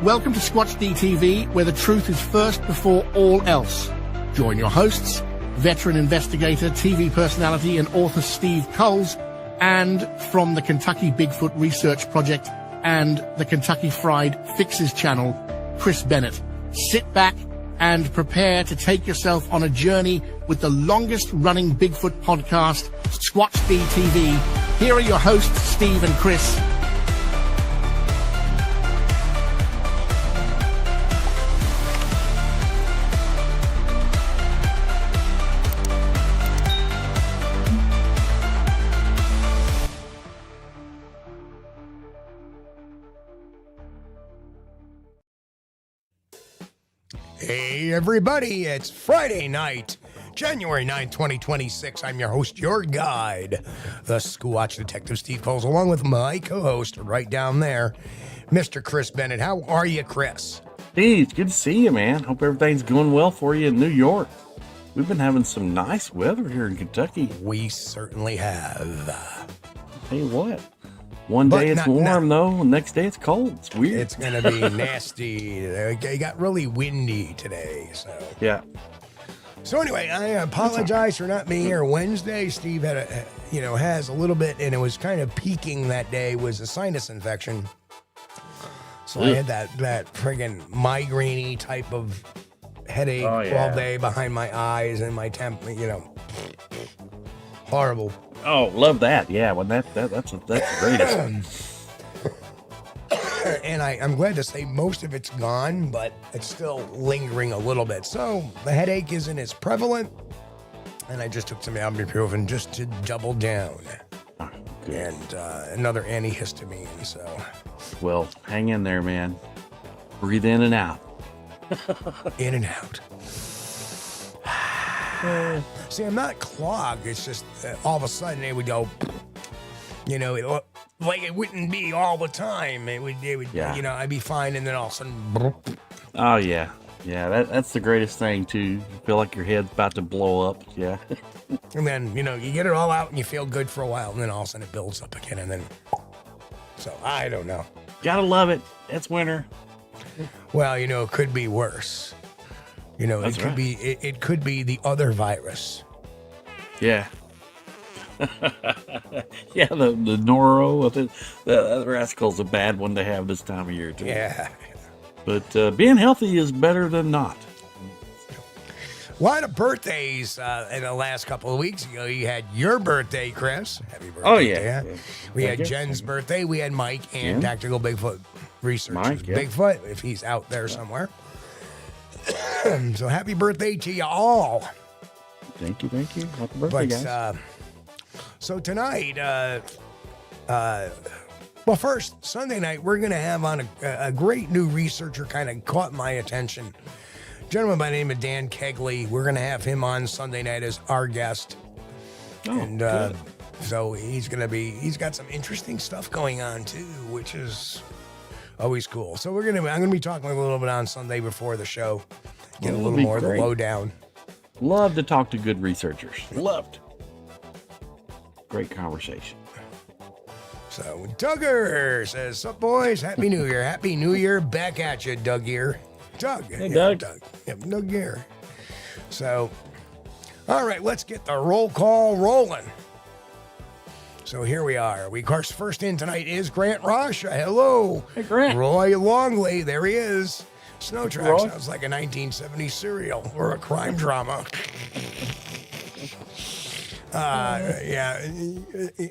Welcome to Squatch-D TV, where the truth is first before all else. Join your hosts, veteran investigator, TV personality, and author Steve Kulls, and from the Kentucky Bigfoot Research Project and the Kentucky Fried Fixes channel, Chris Bennett. Sit back and prepare to take yourself on a journey with the longest-running Bigfoot podcast, Squatch-D TV. Here are your hosts, Steve and Chris. Hey everybody, it's Friday night, January 9th, 2026. I'm your host, your guide, the Squatch Detective Steve Kulls, along with my co-host right down there, Mr. Chris Bennett. How are you, Chris? Steve, good to see you, man. Hope everything's going well for you in New York. We've been having some nice weather here in Kentucky. We certainly have. I'll tell you what. One day it's warm, though, and next day it's cold. It's weird. It's going to be nasty. It got really windy today, so. Yeah. So anyway, I apologize for not being here Wednesday. Steve had has a little bit, and it was kind of peaking that day, was a sinus infection. So I had that friggin' migraine-y type of headache all day behind my eyes and my horrible. Oh, love that. Yeah, well, that's the greatest. And I'm glad to say most of it's gone, but it's still lingering a little bit. So the headache isn't as prevalent, and I just took some ibuprofen just to double down. Oh, and another antihistamine, so. Well, hang in there, man. Breathe in and out. In and out. See, I'm not clogged. It's just all of a sudden it would go, like it wouldn't be all the time. It would, I'd be fine, and then all of a sudden. Oh, yeah. Yeah, that's the greatest thing, too. You feel like your head's about to blow up. Yeah. And then, you get it all out and you feel good for a while, and then all of a sudden it builds up again, and then. So, I don't know. Gotta love it. It's winter. Well, it could be worse. That's it could be it could be the other virus. Yeah. Yeah, the noro. The rascal's a bad one to have this time of year, too. Yeah. But being healthy is better than not. A lot of birthdays in the last couple of weeks ago. You had your birthday, Chris. Happy birthday. Oh, yeah. We had Jen's birthday. We had Mike and Tactical Bigfoot Research. Mike, yeah. Bigfoot, if he's out there somewhere. So happy birthday to you all. Thank you. Happy birthday, guys. So tonight, first, Sunday night, we're going to have on a great new researcher kind of caught my attention. A gentleman by the name of Dan Kegley. We're going to have him on Sunday night as our guest. Oh, and good. So he's got some interesting stuff going on too, which is always cool. So I'm going to be talking a little bit on Sunday before the show. Get a little more of the lowdown. Love to talk to good researchers. Loved. Great conversation. So Duggar says, "Sup boys, Happy New Year. Happy New Year back at you, Doug here." Doug. Hey, Doug. Doug. Yep, Doug here. So, all right, let's get the roll call rolling. So here we are. Of course, first in tonight is Grant Rosh. Hello. Hey, Grant. Roy Longley. There he is. Snow Track Roy. sounds like a 1970s serial or a crime drama.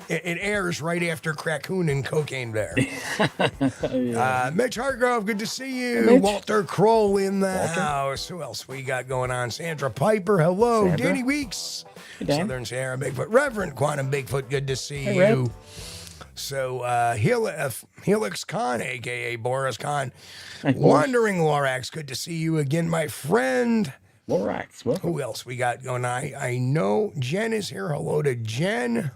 It airs right after Raccoon and Cocaine Bear. Mitch Hargrove, good to see you. Hey, Walter Kroll in the house. Who else we got going on? Sandra Piper, hello. Sandra. Danny Weeks, Hey, Dan. Southern Sierra Bigfoot. Reverend Quantum Bigfoot, good to see Hey, you. Rev. So, Helix Khan, a.k.a. Boris Khan. Hey, Boris. Wandering Lorax, good to see you again, my friend. Lorax. Well, Who else we got going on? I know Jen is here. Hello to Jen.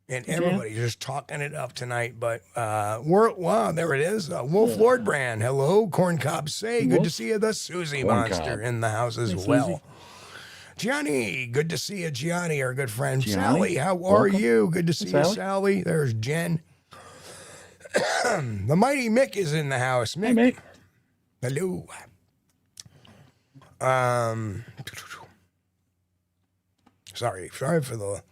And everybody's just talking it up tonight. But, there it is. Wolf Lord Brand. Hello. Corncob Say. Good to see you. The Susie Monster in the house as well. Susie. Gianni, good to see you, Gianni, our good friend. Gianni, Sally, how are you? Good to see you, Sally. There's Jen. The mighty Mick is in the house. Mick, Hey, Mick. Hello. Sorry for the.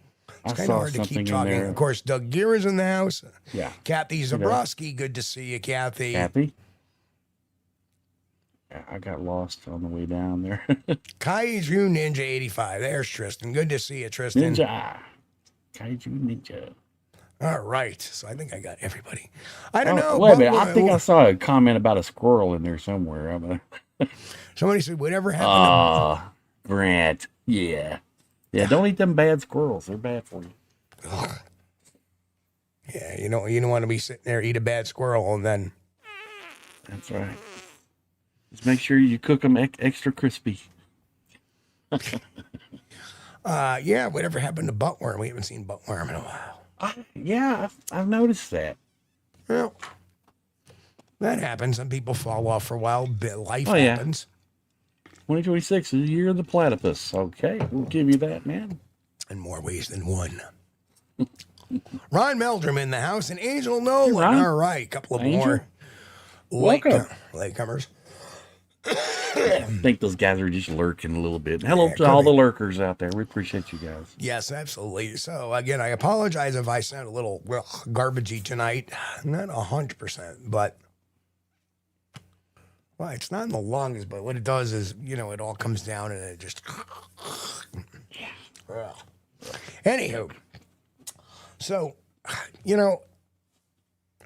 It's kind of hard to keep talking. Of course, Doug Gear is in the house. Yeah. Kathy Zabrowski, good to see you, Kathy. Kathy? I got lost on the way down there. Kaiju Ninja 85. There's Tristan. Good to see you, Tristan. Ninja. Kaiju Ninja. All right. So I think I got everybody. I don't know. Wait a minute. I think I saw a comment about a squirrel in there somewhere. Somebody said, whatever happened to... Grant. Yeah. Yeah, don't eat them bad squirrels. They're bad for you. Ugh. Yeah, you don't want to be sitting there, eat a bad squirrel, and then... That's right. Just make sure you cook them extra crispy. Yeah, whatever happened to buttworm? We haven't seen buttworm in a while. I've noticed that. Well, that happens. Some people fall off for a while. Life happens. 2026 is the year of the platypus. Okay, we'll give you that, man. In more ways than one. Ron Meldrum in the house and Angel Nolan. Hey, all right, couple of Angel. more Welcome. latecomers. I think those guys are just lurking a little bit. Hello to all the lurkers out there. We appreciate you guys. Yes, absolutely. So, again, I apologize if I sound a little garbagey tonight. Not 100%, but... Well, it's not in the lungs, but what it does is, it all comes down and it just... Anywho, so,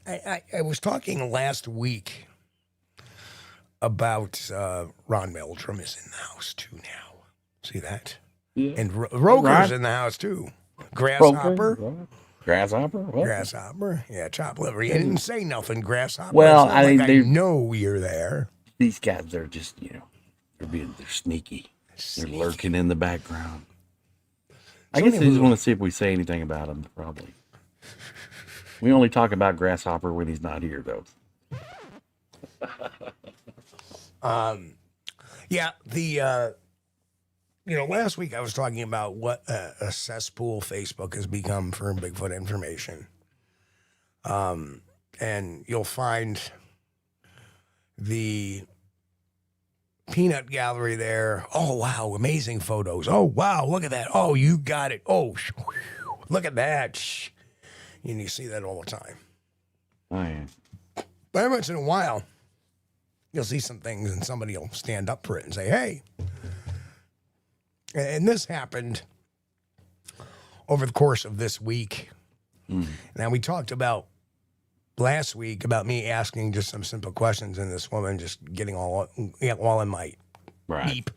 I was talking last week about Ron Meldrum is in the house, too, now. See that? Yeah. And Roker's in the house, too. Grasshopper. Grasshopper? What? Grasshopper. Yeah, chop liver. You didn't say nothing, Grasshopper. Well, I know you're there. These guys are just, they're sneaky. They're lurking in the background. I guess they just want to see if we say anything about them, probably. We only talk about Grasshopper when he's not here, though. Yeah, last week I was talking about what a cesspool Facebook has become for Bigfoot information. And you'll find the peanut gallery there. Oh, wow, amazing photos. Oh, wow, look at that. Oh, you got it. Oh, look at that. And you see that all the time. Oh, yeah. But every once in a while, you'll see some things and somebody will stand up for it and say, hey. And this happened over the course of this week. Now, we talked about last week about me asking just some simple questions and this woman just getting all in my beep,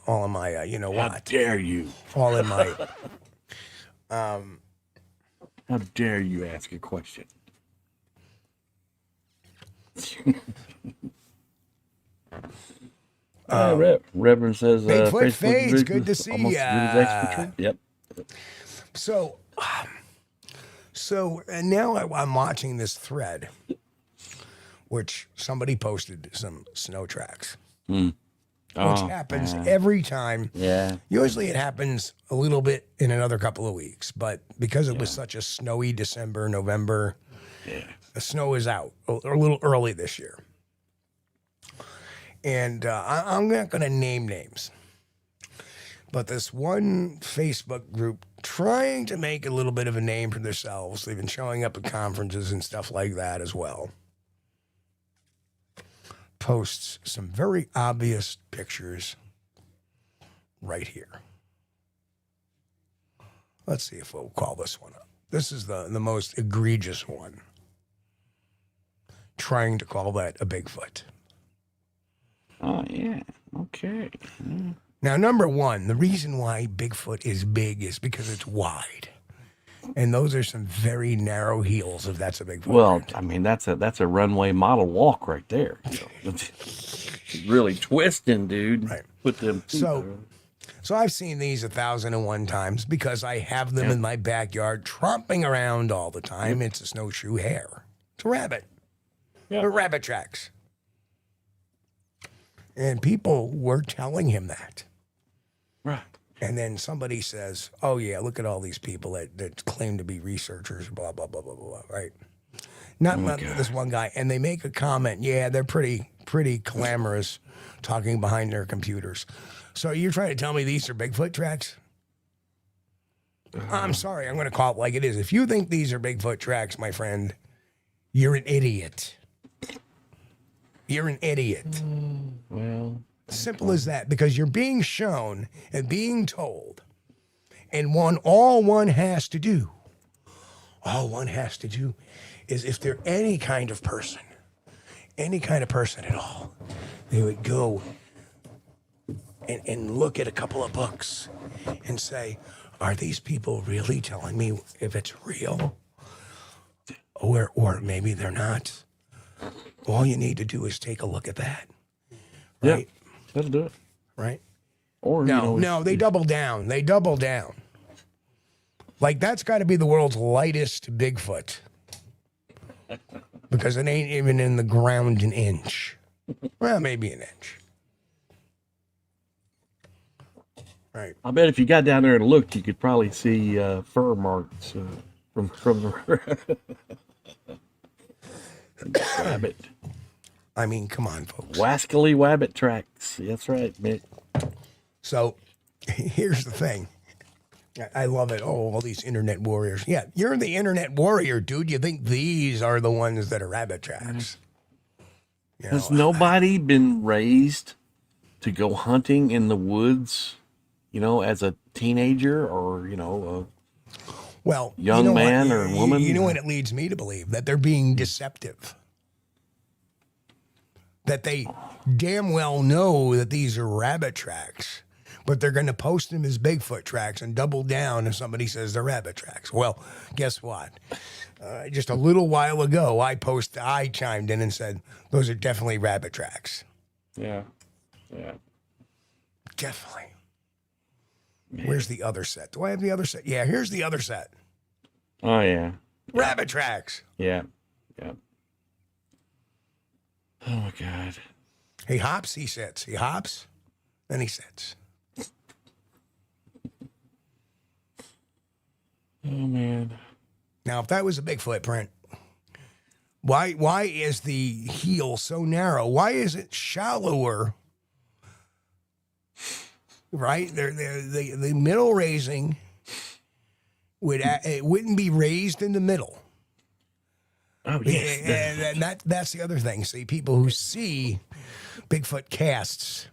all in my, How what? dare you? All in my... How dare you ask a question? Reverend says, Bigfoot Fades, good to see ya. Yep. So and now I'm watching this thread, which somebody posted some snow tracks, which happens every time. Yeah. Usually it happens a little bit in another couple of weeks, but because it was such a snowy December, November, the snow is out a little early this year. And I'm not going to name names, but this one Facebook group trying to make a little bit of a name for themselves. They've been showing up at conferences and stuff like that as well. Posts some very obvious pictures right here. Let's see if we'll call this one up. This is the most egregious one. Trying to call that a Bigfoot. Oh, yeah. Okay. Yeah. Now, number one, the reason why Bigfoot is big is because it's wide. And those are some very narrow heels if that's a Bigfoot. Well, I mean, that's a runway model walk right there. It's really twisting, dude. Right. Put them feet So I've seen these 1,001 times because I have them in my backyard tromping around all the time. It's a snowshoe hare. It's a rabbit. They're rabbit tracks. And people were telling him that. Right. And then somebody says, oh, yeah, look at all these people that claim to be researchers, blah, blah, blah, blah, blah, right? Not this one guy. And they make a comment, yeah, they're pretty pretty clamorous talking behind their computers. So you're trying to tell me these are Bigfoot tracks? I'm sorry. I'm going to call it like it is. If you think these are Bigfoot tracks, my friend, you're an idiot. You're an idiot. Well, simple as that, because you're being shown and being told, and all one has to do is, if they're any kind of person at all, they would go and look at a couple of books and say, are these people really telling me if it's real? Or maybe they're not. All you need to do is take a look at that. Right? Yeah, that'll do it. Right? Or No, they double down. They double down. Like, that's got to be the world's lightest Bigfoot. Because it ain't even in the ground an inch. Well, maybe an inch. Right. I bet if you got down there and looked, you could probably see fur marks from the rabbit. I mean, come on, folks. Wascally wabbit tracks. That's right, Mick. So, here's the thing. I love it. Oh, all these internet warriors. Yeah, you're the internet warrior, dude. You think these are the ones that are rabbit tracks? You know, Has nobody been raised to go hunting in the woods, as a teenager or, well, young man or woman? You know what it leads me to believe? That they're being deceptive. That they damn well know that these are rabbit tracks, but they're going to post them as Bigfoot tracks and double down if somebody says they're rabbit tracks. Well, guess what? Just a little while ago, I chimed in and said, those are definitely rabbit tracks. Yeah. Yeah. Definitely. Man. Where's the other set? Do I have the other set? Yeah, here's the other set. Oh, yeah. Rabbit tracks. Yeah. Yeah. Oh, my God. He hops, he sits. He hops, then he sits. Oh, man. Now, if that was a Bigfoot print, why is the heel so narrow? Why is it shallower? Right? The middle raising it wouldn't be raised in the middle. Oh, yes. And that's the other thing. See, people who see Bigfoot casts,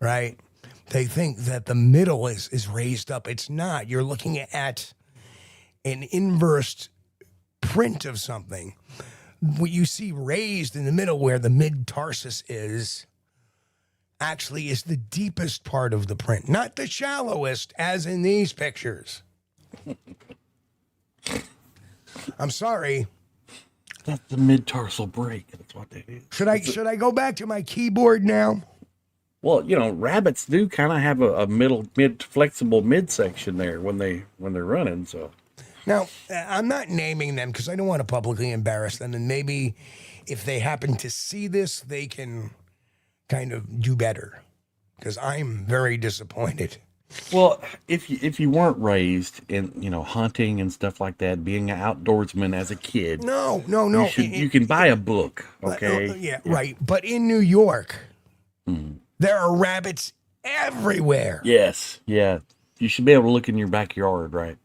right? They think that the middle is raised up. It's not. You're looking at an inverse print of something. What you see raised in the middle, where the mid-tarsus is, actually is the deepest part of the print, not the shallowest, as in these pictures. I'm sorry. That's the mid-tarsal break. That's what that is. Should I go back to my keyboard now? Well, rabbits do kind of have a flexible midsection there when they're running. So now, I'm not naming them because I don't want to publicly embarrass them, and maybe if they happen to see this, they can kind of do better, because I'm very disappointed. Well, if you weren't raised in hunting and stuff like that, being an outdoorsman as a kid, no, you can buy a book, okay? Yeah, right. But in New York, there are rabbits everywhere. Yes, yeah. You should be able to look in your backyard, right?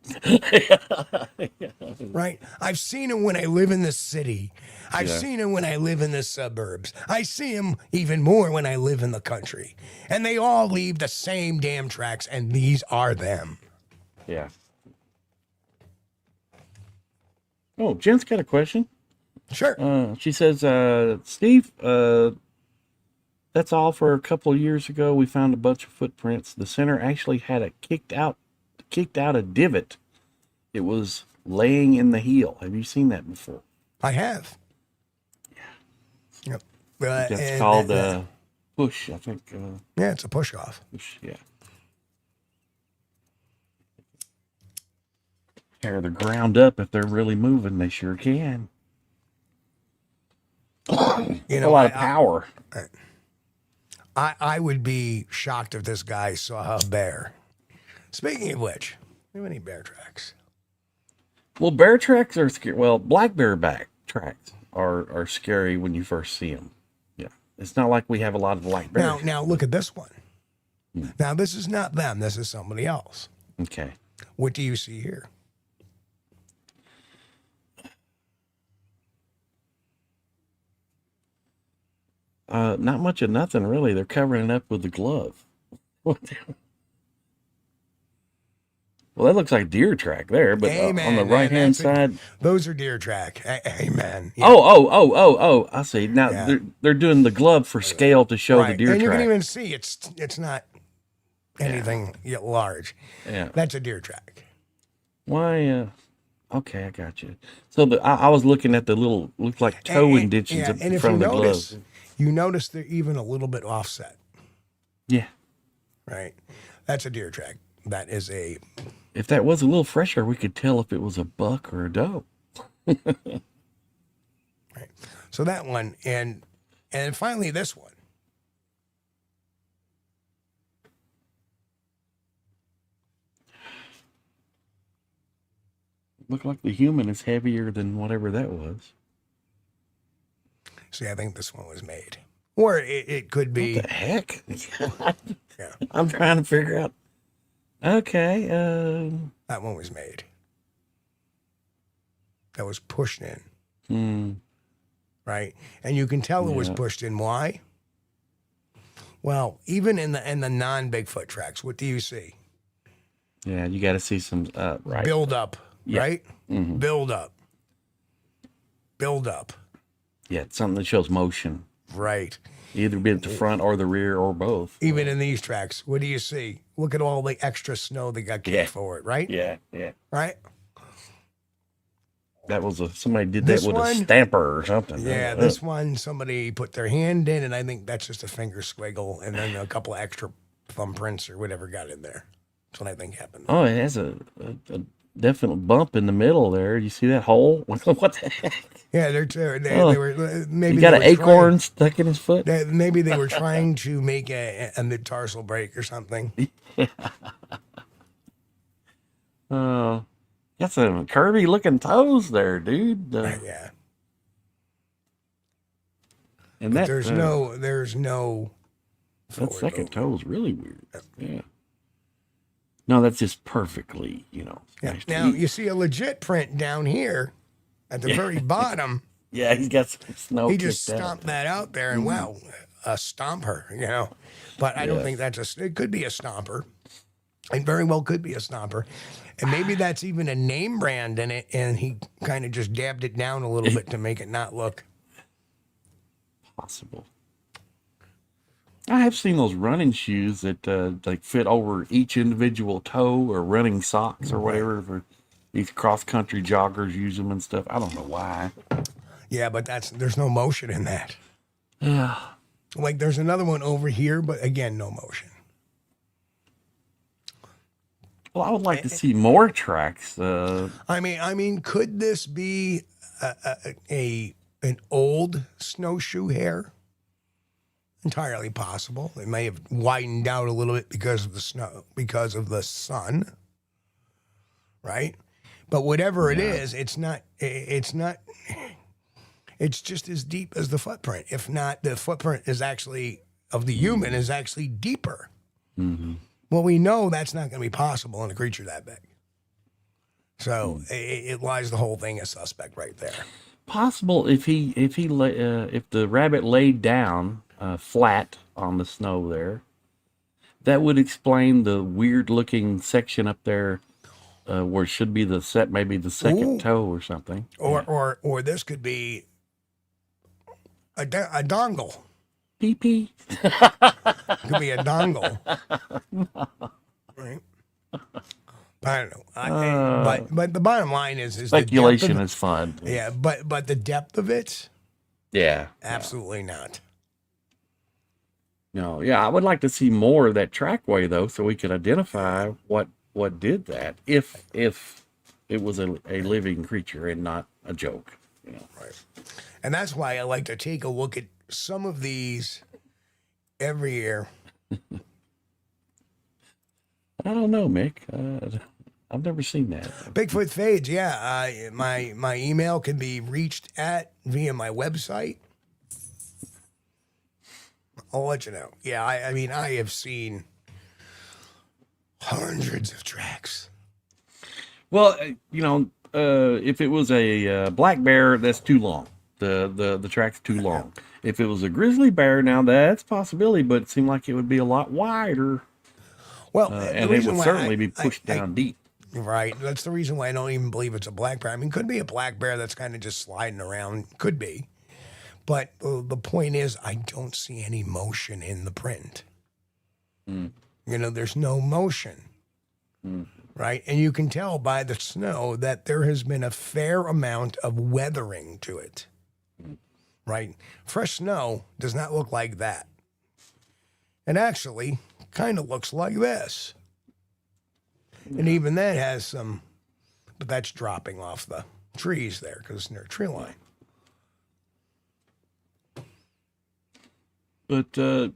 Right. I've seen them when I live in the city. I've seen them when I live in the suburbs. I see them even more when I live in the country. And they all leave the same damn tracks, and these are them. Yeah. Oh, Jen's got a question. Sure. She says, Steve, that's all. For a couple of years ago, we found a bunch of footprints. The center actually had a kicked out a divot. It was laying in the heel. Have you seen that before? I have. Yeah. Yep. That's called push, I think. Yeah, it's a push off. Push, yeah. Tear the ground up if they're really moving. They sure can. A lot of power. I would be shocked if this guy saw a bear. Speaking of which, do you have any bear tracks? Well, bear tracks are scary. Well, black bear back tracks are scary when you first see them. Yeah. It's not like we have a lot of black bears. Now look at this one. Now this is not them. This is somebody else. Okay. What do you see here? Not much of nothing really. They're covering it up with the glove. Well, that looks like deer track there, but on the right hand side, those are deer track. Amen. Yeah. Oh! I see. Now they're doing the glove for scale to show the deer and track. You can even see it's not anything yet large. Yeah, that's a deer track. Why? Okay, I got you. So I was looking at the little looked like toe indentions in front of the glove. You notice they're even a little bit offset. Yeah. Right. That's a deer track. That is a. If that was a little fresher, we could tell if it was a buck or a doe. Right. So that one, and finally this one. Looked like the human is heavier than whatever that was. See, I think this one was made. Or it could be. What the heck? Yeah. I'm trying to figure out. Okay. That one was made. That was pushed in. Right? And you can tell it was pushed in. Why? Well, even in the non-Bigfoot tracks, what do you see? Yeah, you got to see some build up, right? Mm-hmm. Build up. Yeah, it's something that shows motion. Right. Either be at the front or the rear or both. Even in these tracks, what do you see? Look at all the extra snow that got kicked forward, right? Yeah. Right? That was somebody did that with a stamper or something. Yeah, this one, somebody put their hand in, and I think that's just a finger squiggle, and then a couple extra thumbprints or whatever got in there. That's what I think happened. Oh, it has a definite bump in the middle there. You see that hole? What the heck? Yeah, they were maybe he got an acorn stuck in his foot. Maybe they were trying to make a mid-tarsal break or something. Oh, got some curvy looking toes there, dude. Yeah. And but there's no. That second toe is really weird. Yeah. No, that's just perfectly, Nice now you see a legit print down here at the very bottom. Yeah, he's got some snow. He just stomped that out there, and wow, a stomper, But I don't think it could be a stomper. It very well could be a stomper. And maybe that's even a name brand in it, and he kind of just dabbed it down a little bit to make it not look possible. I have seen those running shoes that like fit over each individual toe, or running socks or whatever. For these cross-country joggers use them and stuff. I don't know why. Yeah, but there's no motion in that. Yeah. Like there's another one over here, but again, no motion. Well, I would like to see more tracks. I mean, could this be an old snowshoe hair? Entirely possible. It may have widened out a little bit because of the snow, because of the sun, right? But whatever it is, it's not. It's just as deep as the footprint. If not, the footprint is actually of the human is actually deeper. Mm-hmm. Well, we know that's not going to be possible in a creature that big. So it lies the whole thing as suspect right there. Possible if the rabbit laid down flat on the snow there, that would explain the weird looking section up there where it should be maybe the second toe or something. Or this could be a dongle. Pee-pee. Could be a dongle. Right? I don't know. But the bottom line is speculation is fun. Yeah, but the depth of it, absolutely not. No, I would like to see more of that trackway though, so we could identify what did that if it was a living creature and not a joke. Right. And that's why I like to take a look at some of these every year. I don't know, Mick. I've never seen that. Bigfoot Fades, yeah. My email can be reached via my website. I'll let you know. Yeah, I mean, I have seen hundreds of tracks. Well, if it was a black bear, that's too long. The track's too long. If it was a grizzly bear, now that's a possibility, but it seemed like it would be a lot wider. Well, and it would certainly be pushed down deep. Right. That's the reason why I don't even believe it's a black bear. I mean, could be a black bear that's kind of just sliding around. Could be. But the point is, I don't see any motion in the print. There's no motion. Right? And you can tell by the snow that there has been a fair amount of weathering to it. Right? Fresh snow does not look like that. It actually kind of looks like this. And even that has some, but that's dropping off the trees there because it's near a tree line. But the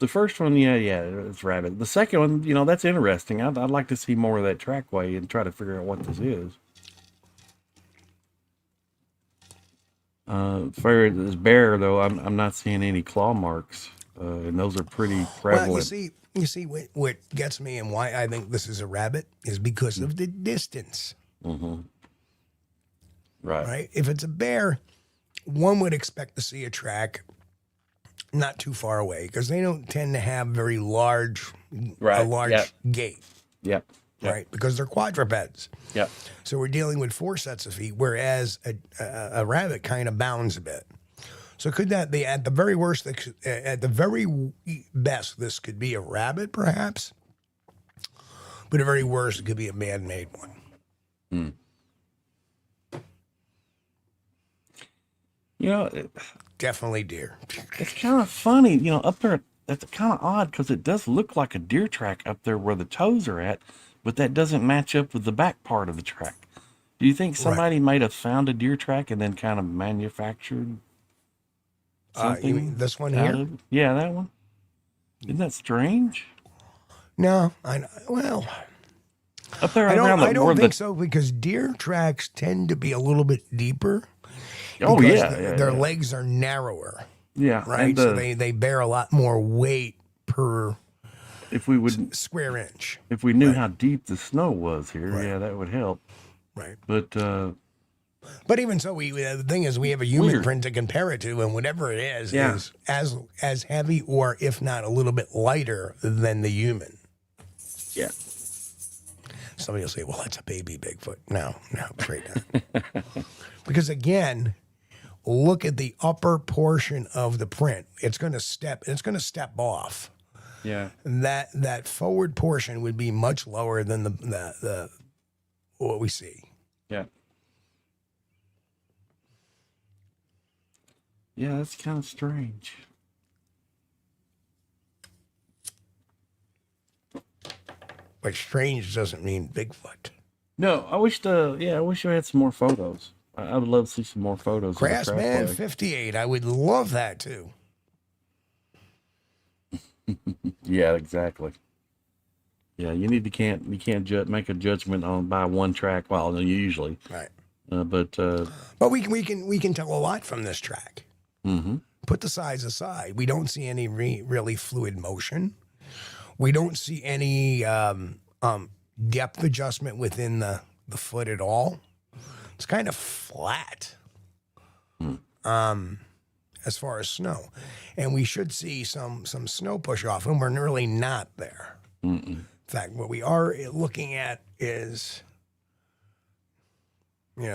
first one, it's rabbit. The second one, that's interesting. I'd like to see more of that trackway and try to figure out what this is. For this bear, though, I'm not seeing any claw marks, and those are pretty prevalent. Well, you see what gets me and why I think this is a rabbit is because of the distance. Mm-hmm. Right. If it's a bear, one would expect to see a track not too far away because they don't tend to have very large, gait. Yep. Right, because they're quadrupeds. Yep. So we're dealing with 4 sets of feet, whereas a rabbit kind of bounds a bit. So could that be at the very worst, at the very best, this could be a rabbit, perhaps? But at very worst, it could be a man-made one. Definitely deer. It's kind of funny, up there. That's kind of odd because it does look like a deer track up there where the toes are at, but that doesn't match up with the back part of the track. Do you think somebody might have found a deer track and then kind of manufactured something? You mean this one here? Yeah, that one. Isn't that strange? No, well, up there, I don't think so because deer tracks tend to be a little bit deeper. Oh yeah, their legs are narrower. Yeah, right. So they bear a lot more weight per square inch. If we knew how deep the snow was here, that would help. Right. But even so, the thing is, we have a human print to compare it to, and whatever it is as heavy or if not a little bit lighter than the human. Yeah. Somebody will say, "Well, that's a baby Bigfoot." No, afraid not. Because again, look at the upper portion of the print. It's going to step off. Yeah. That forward portion would be much lower than the what we see. Yeah. Yeah, that's kind of strange. But strange doesn't mean Bigfoot. No, I wish we had some more photos. I would love to see some more photos. Grassman 58. I would love that too. Yeah, exactly. Yeah, you can't make a judgment by one track. Well, usually, right. But we can tell a lot from this track. Mm-hmm. Put the size aside. We don't see any really fluid motion. We don't see any depth adjustment within the foot at all. It's kind of flat. As far as snow, and we should see some snow push off, and we're really not there. In fact, what we are looking at is,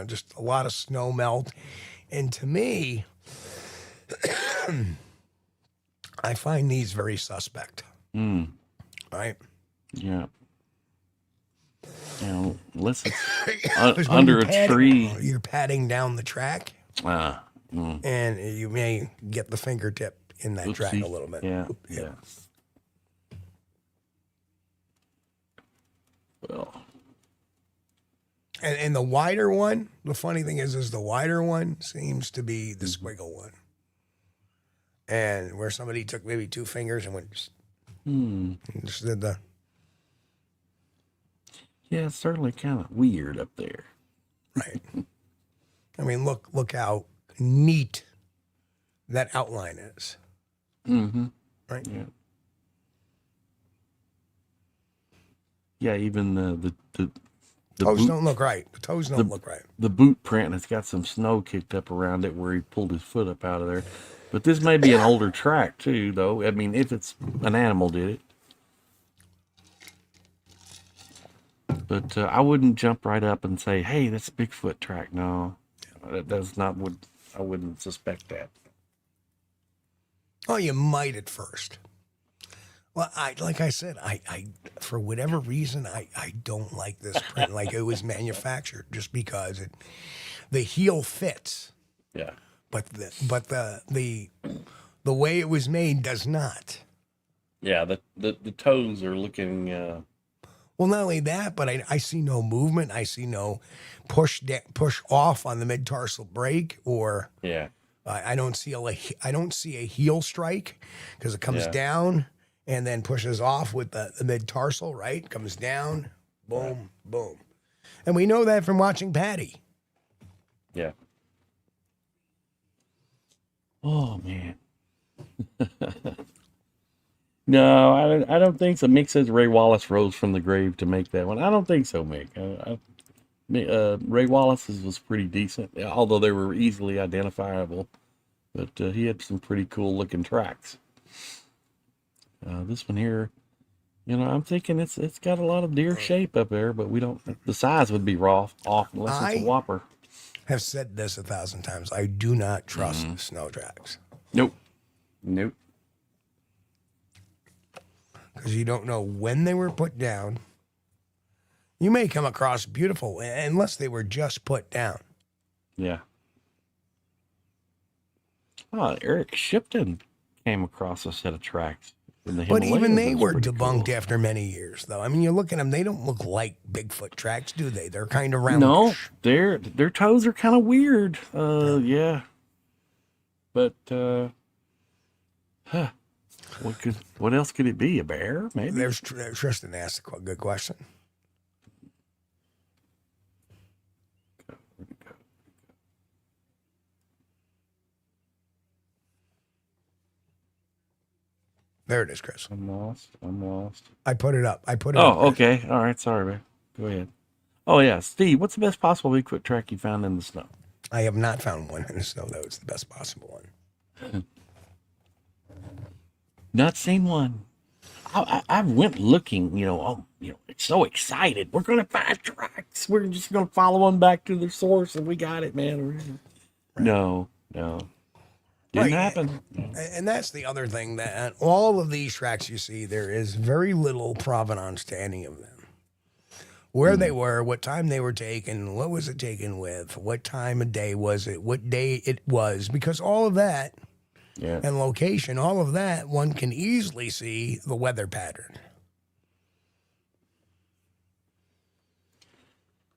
just a lot of snow melt, and to me, I find these very suspect. Right? Yeah. Unless it's under a tree. You're patting down the track. And you may get the fingertip in that track a little bit. Yeah. Well. And the wider one, the funny thing is the wider one seems to be the squiggle one. And where somebody took maybe 2 fingers and went, just did the. Yeah, it's certainly kind of weird up there. Right. I mean, look how neat that outline is. Mm-hmm. Right. Yeah. Yeah, even the Toes boot, don't look right. The toes don't look right. the boot print has got some snow kicked up around it where he pulled his foot up out of there. But this may be an older track too, though. I mean, if it's an animal did it. But I wouldn't jump right up and say, "Hey, that's a Bigfoot track." No, that's not what I wouldn't suspect that. Oh, you might at first. Well, like I said, I for whatever reason, I don't like this print like it was manufactured just because the heel fits, Yeah. but the way it was made does not. Yeah, the toes are looking. Well, not only that, but I see no movement. I see no push off on the mid tarsal brake, or Yeah. I don't see a heel strike because it comes Yeah. down and then pushes off with the mid tarsal. Right, comes down, boom, Right. boom, and we know that from watching Patty. Yeah. Oh man. No, I don't think so. Mick says Ray Wallace rose from the grave to make that one. I don't think so, Mick. Ray Wallace's was pretty decent, although they were easily identifiable. But he had some pretty cool looking tracks. This one here, I'm thinking it's got a lot of deer shape up there, but we don't. The size would be off unless it's a whopper. Have said this 1,000 times. I do not trust snow tracks Nope. because you don't know when they were put down. You may come across beautiful unless they were just put down. Yeah. Oh, Eric Shipton came across a set of tracks in the But Himalayas. even they That's were pretty debunked cool. after many years, though. I mean, you look at them; they don't look like Bigfoot tracks, do they? They're kind of round. No, their toes are kind of weird. Yeah. But what else could it be? A bear, maybe? There's Tristan asked a good question. There it is, Chris. I'm lost. I put it up. Up, okay. All right. Sorry, man. Go ahead. Oh yeah, Steve. What's the best possible Bigfoot track you found in the snow? I have not found one in the snow, though. It's the best possible one. Not seen one. I went looking, so excited. We're going to find tracks. We're just going to follow them back to the source, and we got it, man. Right. No. Didn't happen. And that's the other thing, that all of these tracks you see, there is very little provenance to any of them. Where they were, what time they were taken, what was it taken with, what time of day was it, what day it was, because all of that and location, all of that, one can easily see the weather pattern.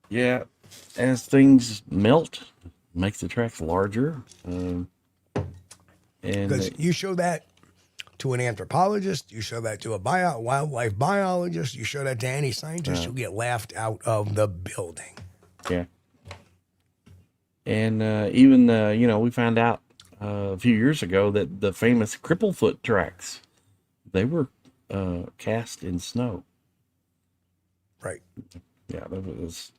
Yeah, as things makes the tracks larger. Because you show that to an anthropologist, you show that to a wildlife biologist, you show that to any scientist, you'll get laughed out of the building. Yeah. And even, we found out a few years ago that the famous Cripplefoot tracks, they were cast in snow. Right. Yeah, that was.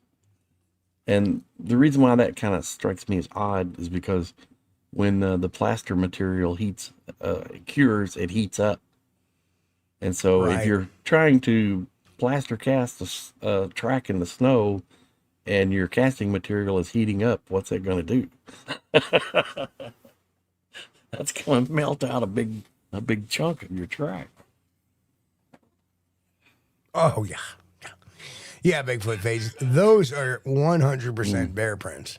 And the reason why that kind of strikes me as odd is because when the plaster material cures, it heats up. And so if you're trying to plaster cast a track in the snow and your casting material is heating up, what's it going to do? That's going to melt out a big chunk of your track. Oh, yeah. Yeah, Bigfoot phase. Those are 100% bear prints.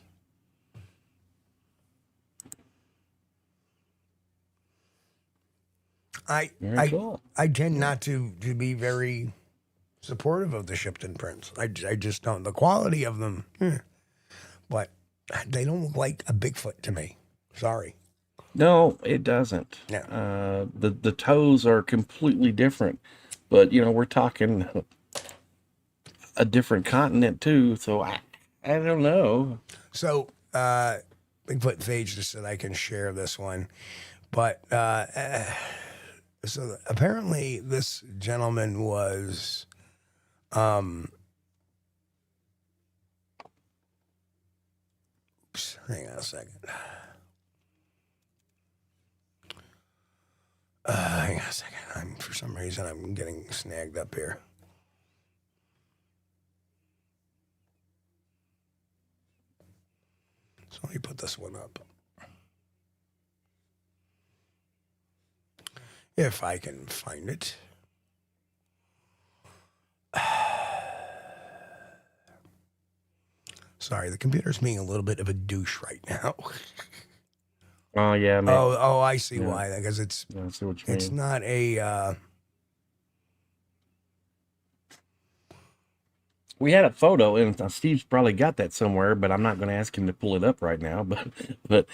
I tend not to be very supportive of the Shipton prints. I just don't. The quality of them, but they don't look like a Bigfoot to me. Sorry. No, it doesn't. Yeah. The toes are completely different, but we're talking a different continent too. So I don't know. So Bigfoot Phage just said I can share this one, but So apparently this gentleman was, oops, hang on a second. Hang on a second. For some reason, I'm getting snagged up here. So let me put this one up. If I can find it. Sorry, the computer's being a little bit of a douche right now. Oh yeah, man. Oh, I see why. Because I see what you mean. It's not a. We had a photo, and Steve's probably got that somewhere, but I'm not going to ask him to pull it up right now. But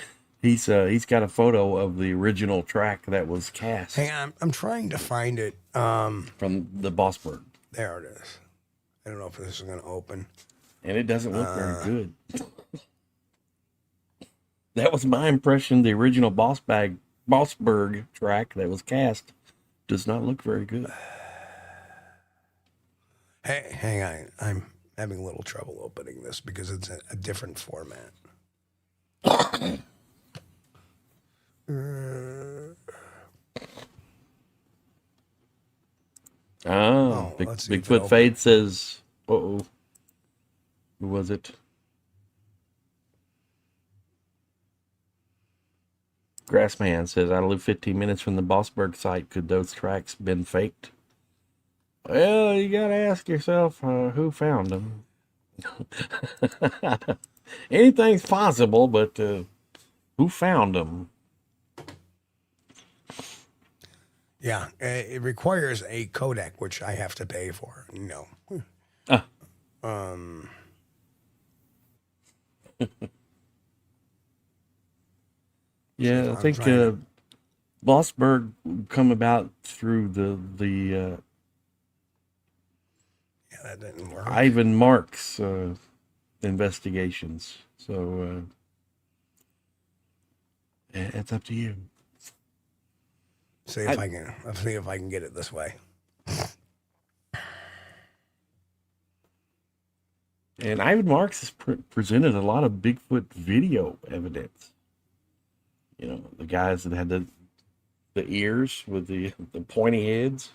he's got a photo of the original track that was cast. Hang on, I'm trying to find it. From the Bossberg. There it is. I don't know if this is going to open. And it doesn't look very good. That was my impression. The original Bossberg track that was cast does not look very good. Hey, hang on. I'm having a little trouble opening this because it's a different format. Bigfoot Fade says, uh-oh. Who was it? Grassman says, I live 15 minutes from the Bossberg site. Could those tracks been faked? Well, you got to ask yourself who found them. Anything's possible, but who found them? Yeah, it requires a codec, which I have to pay for. No. Yeah, I think Bossberg come about through the that didn't work. Ivan Marks investigations. So it's up to you. See if I can. I'll see if I can get it this way. And Ivan Marks has presented a lot of Bigfoot video evidence. You know, the guys that had the ears with the pointy heads.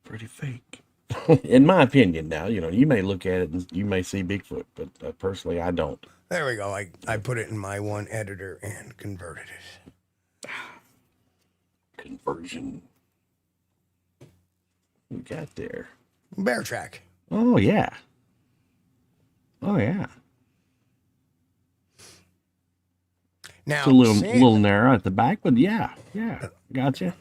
Pretty fake. In my opinion now, you know, you may look at it and you may see Bigfoot, but personally I don't. There we go. I put it in my one editor and converted it. Conversion. We got there. Bear track. Oh yeah. Oh yeah. Now it's a little narrow at the back, but yeah, gotcha.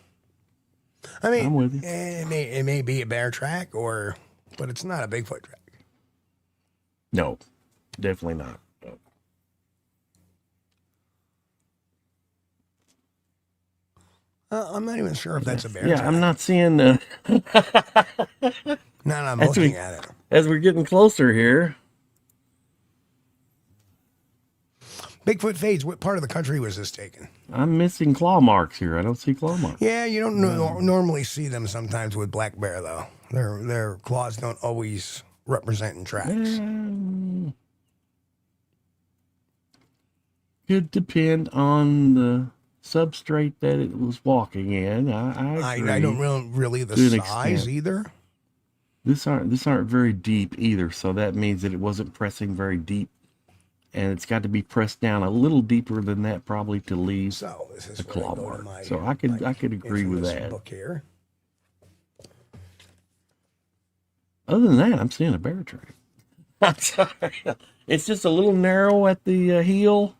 I mean, I'm with you. It may be a bear track, but it's not a Bigfoot track. No, definitely not. No. I'm not even sure if that's a bear track. I'm not seeing. No, I'm looking at it. As we're getting closer here. Bigfoot fades. What part of the country was this taken? I'm missing claw marks here. I don't see claw marks. Yeah, you don't normally see them sometimes with black bear, though. Their claws don't always represent in tracks. Could depend on the substrate that it was walking in. I agree. I don't really the size either. This aren't very deep either, so that means that it wasn't pressing very deep. And it's got to be pressed down a little deeper than that, probably, to leave a claw mark. So I could agree with that. Book here. Other than that, I'm seeing a bear track. I'm sorry. It's just a little narrow at the heel,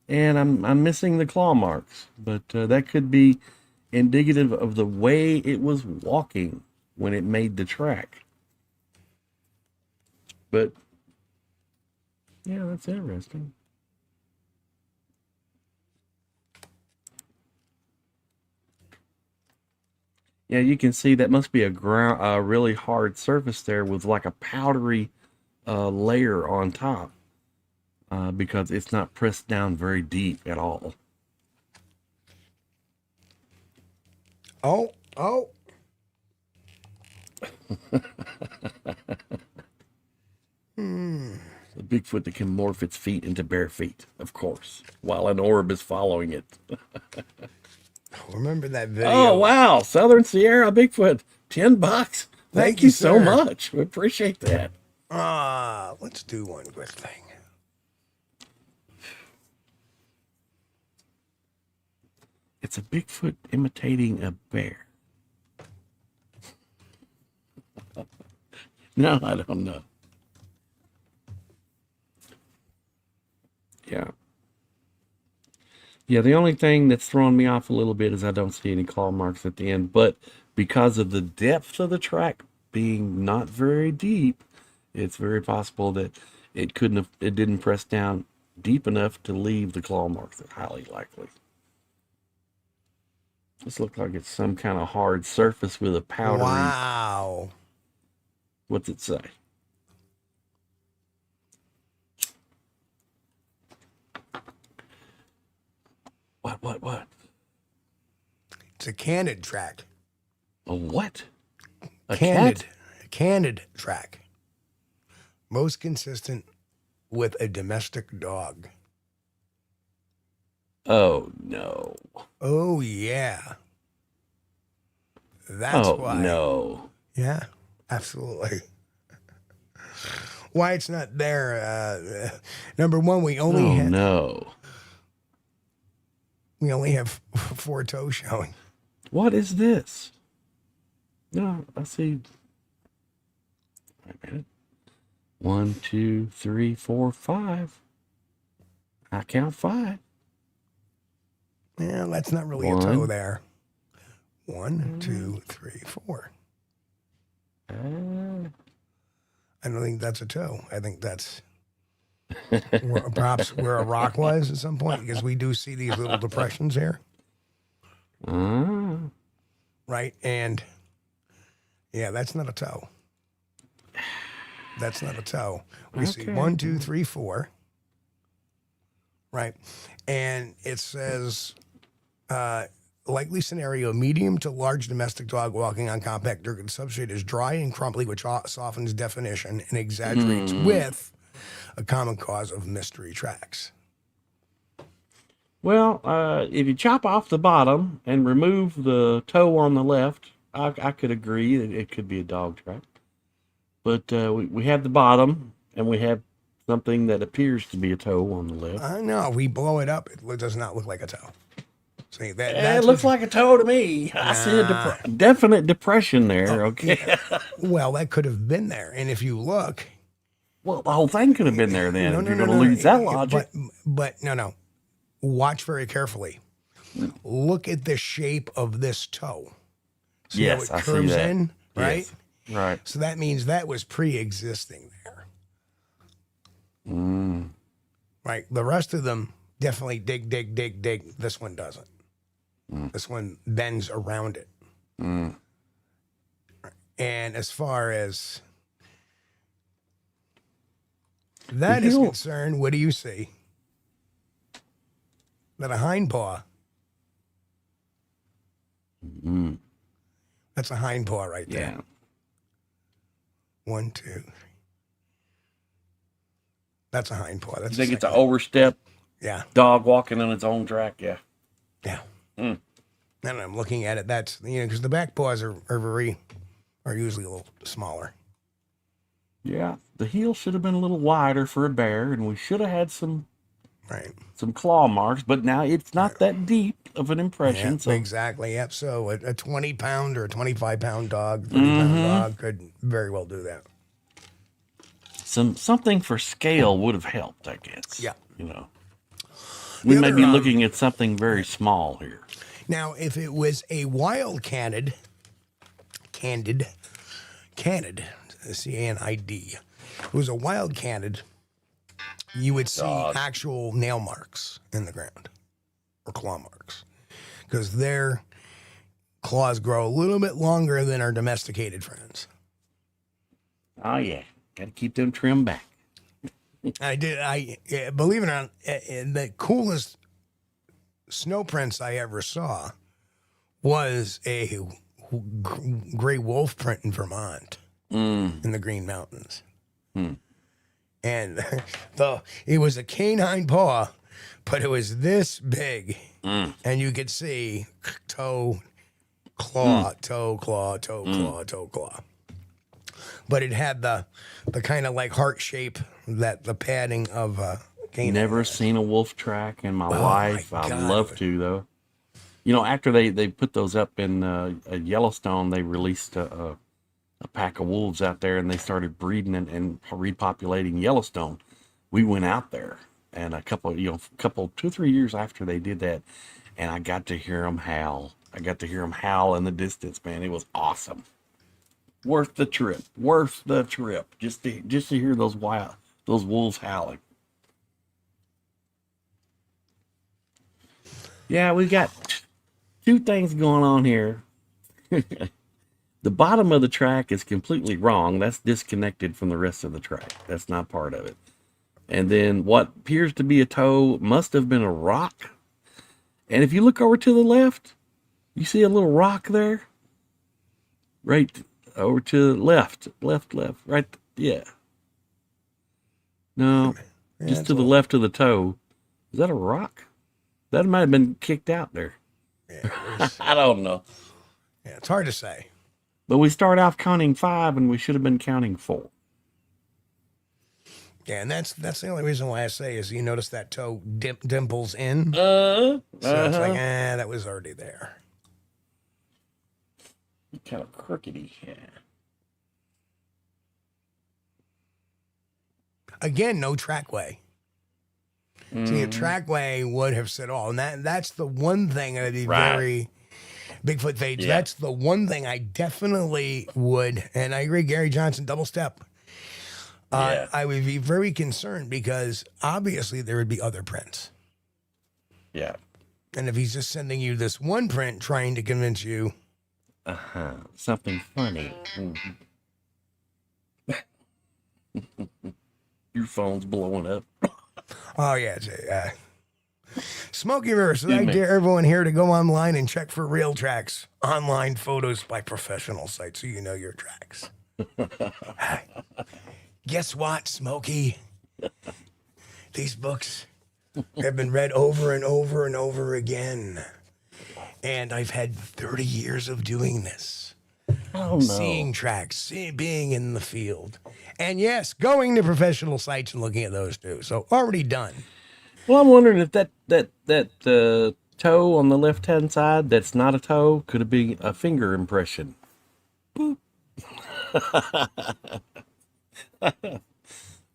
and I'm missing the claw marks. But that could be indicative of the way it was walking when it made the track. But yeah, that's interesting. Yeah, you can see that must be a really hard surface there with like a powdery layer on top because it's not pressed down very deep at all. Oh, oh. The Bigfoot that can morph its feet into bare feet, of course, while an orb is following it. Remember that video? Oh, wow. Southern Sierra Bigfoot, $10. Thank you so sir. much. We appreciate that. Let's do one quick thing. It's a Bigfoot imitating a bear. No, I don't know. Yeah. Yeah, the only thing that's throwing me off a little bit is I don't see any claw marks at the end, but because of the depth of the track being not very deep, it's very possible that it didn't press down deep enough to leave the claw marks. They're highly likely. This looks like it's some kind of hard surface with a powdery. Wow. What's it say? What? It's a candid track. A what? A Candid. cat? A candid track. Most consistent with a domestic dog. Oh, no. Oh, yeah. That's why. No. Yeah, absolutely. Why it's not there? Number one, we only we only have 4 toes showing. What is this? No, I see. Wait a minute. 1, 2, 3, 4, 5. I count 5. Yeah, that's not really a toe there. 1, 2, 3, 4. I don't think that's a toe. I think that's perhaps where a rock was at some point, because we do see these little depressions here. Right? And yeah, that's not a toe. That's not a toe. We see 1, 2, 3, 4. Right? And it says likely scenario, medium to large domestic dog walking on compact dirt. The substrate is dry and crumbly, which softens definition and exaggerates width, a common cause of mystery tracks. Well, if you chop off the bottom and remove the toe on the left, I could agree that it could be a dog track. But we have the bottom, and we have something that appears to be a toe on the left. I know. We blow it up. It does not look like a toe. See, it looks like a toe to me. I see a definite depression there. Okay. Yeah. Well, that could have been there. And if you look. Well, the whole thing could have been there then. You're going to lose that logic. But no. Watch very carefully. Look at the shape of this toe. See how it curves in, right? Yes. Right. So that means that was pre-existing there. Right. The rest of them definitely dig. This one doesn't. This one bends around it. And as far as that is concerned, what do you see? That a hind paw. That's a hind paw right there. Yeah. 1, 2, 3. That's a hind paw. That's you think it's an overstep? Yeah. Dog walking on its own track? Yeah. Yeah. And I'm looking at it. That's, because the back paws are usually a little smaller. Yeah. The heel should have been a little wider for a bear, and we should have had some claw marks, but now it's not that deep of an impression. Yeah, so. Exactly. Yep. So a 20-pound or a 25-pound dog, 30-pound dog could very well do that. Something for scale would have helped, I guess. Yeah. We may be looking at something very small here. Now, if it was a wild candid, C-A-N-I-D, if it was a wild candid, you would see actual nail marks in the ground or claw marks, because their claws grow a little bit longer than our domesticated friends. Oh, yeah. Got to keep them trimmed back. Believe it or not, the coolest snow prints I ever saw was a gray wolf print in Vermont in the Green Mountains. And it was a canine paw, but it was this big. And you could see toe, claw, toe, claw, toe, claw, toe, claw. But it had the kind of like heart shape, that the padding of canine. Never seen a wolf track in my life. I'd love to, though. You know, after they put those up in Yellowstone, they released a pack of wolves out there, and they started breeding and repopulating Yellowstone. We went out there, and a couple, 2-3 years after they did that, and I got to hear them howl. I got to hear them howl in the distance, man. It was awesome. Worth the trip. Worth the trip. Just to hear those wolves howling. Yeah, we got two things going on here. The bottom of the track is completely wrong. That's disconnected from the rest of the track. That's not part of it. And then what appears to be a toe must have been a rock. And if you look over to the left, you see a little rock there. Right over to the left. Right. Yeah. No, just to the left of the toe. Is that a rock? That might have been kicked out there. Yeah, I don't know. Yeah, it's hard to say. But we start off counting 5, and we should have been counting 4. Yeah, and that's the only reason why I say is you notice that toe dimples in. So it's like, that was already there. Kind of crookedy. Yeah. Again, no trackway. See, a trackway would have said all, and that's the one thing that'd be very Bigfoot Fades. Yeah. That's the one thing I definitely would, and I agree, Gary Johnson, double step. I would be very concerned because obviously there would be other prints. Yeah. And if he's just sending you this one print trying to convince you. Something funny. Your phone's blowing up. Oh, yeah. Smokey River. So I dare everyone here to go online and check for real tracks. Online photos by professional sites so you know your tracks. Guess what, Smokey? These books have been read over and over and over again. And I've had 30 years of doing this. Oh, no. Seeing tracks, being in the field. And yes, going to professional sites and looking at those too. So already done. Well, I'm wondering if that toe on the left-hand side that's not a toe could have been a finger impression. Boop.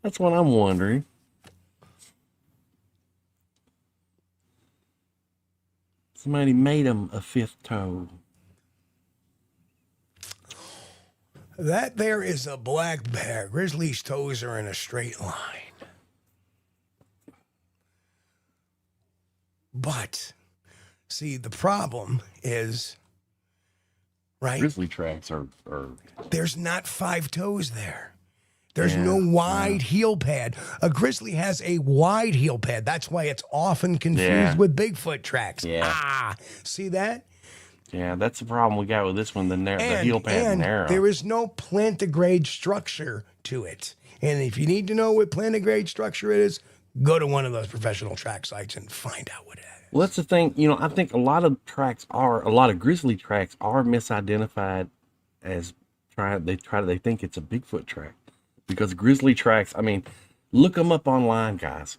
That's what I'm wondering. Somebody made him a 5th toe. That there is a black bear. Grizzly's toes are in a straight line. But, see, the problem is, right? Grizzly tracks are... There's not 5 toes there. There's no wide heel pad. A grizzly has a wide heel pad. That's why it's often confused with Bigfoot tracks. Yeah. See that? Yeah, that's the problem we got with this one. The heel pad's narrow. There is no plantigrade structure to it. And if you need to know what plantigrade structure is, go to one of those professional track sites and find out what it is. Well, that's the thing. You know, I think a lot of grizzly tracks are misidentified as they think it's a Bigfoot track. Because grizzly tracks, I mean, look them up online, guys.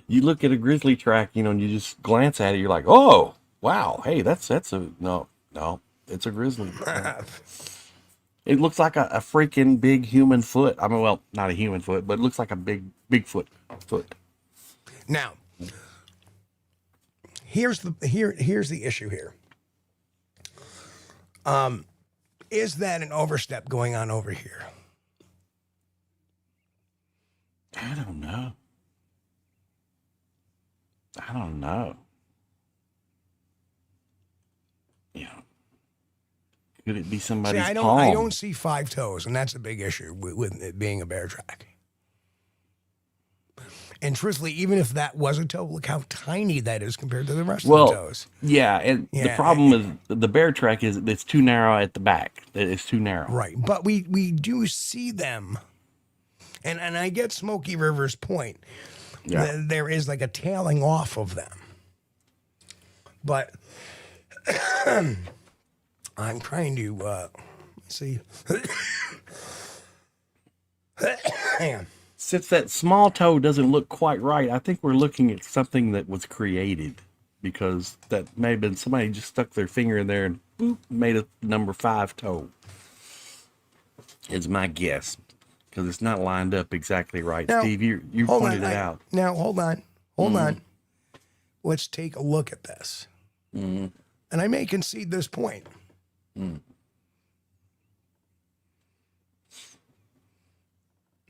You look at a grizzly track, and you just glance at it, you're like, oh, wow, hey, that's no, it's a grizzly. It looks like a freaking big human foot. I mean, well, not a human foot, but it looks like a Bigfoot foot. Now, here's the issue here. Is that an overstep going on over here? I don't know. Could it be somebody's palm? I don't see 5 toes, and that's a big issue with it being a bear track. And truthfully, even if that was a toe, look how tiny that is compared to the rest of the toes. Yeah, and the problem is the bear track is it's too narrow at the back. It's too narrow. Right. But we do see them. And I get Smokey River's point. Yeah. There is like a tailing off of them. But I'm trying to let's see. Hang on. Since that small toe doesn't look quite right, I think we're looking at something that was created, because that may have been somebody just stuck their finger in there and boop, made a number 5 toe. Is my guess, because it's not lined up exactly right. Now, Steve, you pointed it out. Now hold on. Let's take a look at this, and I may concede this point.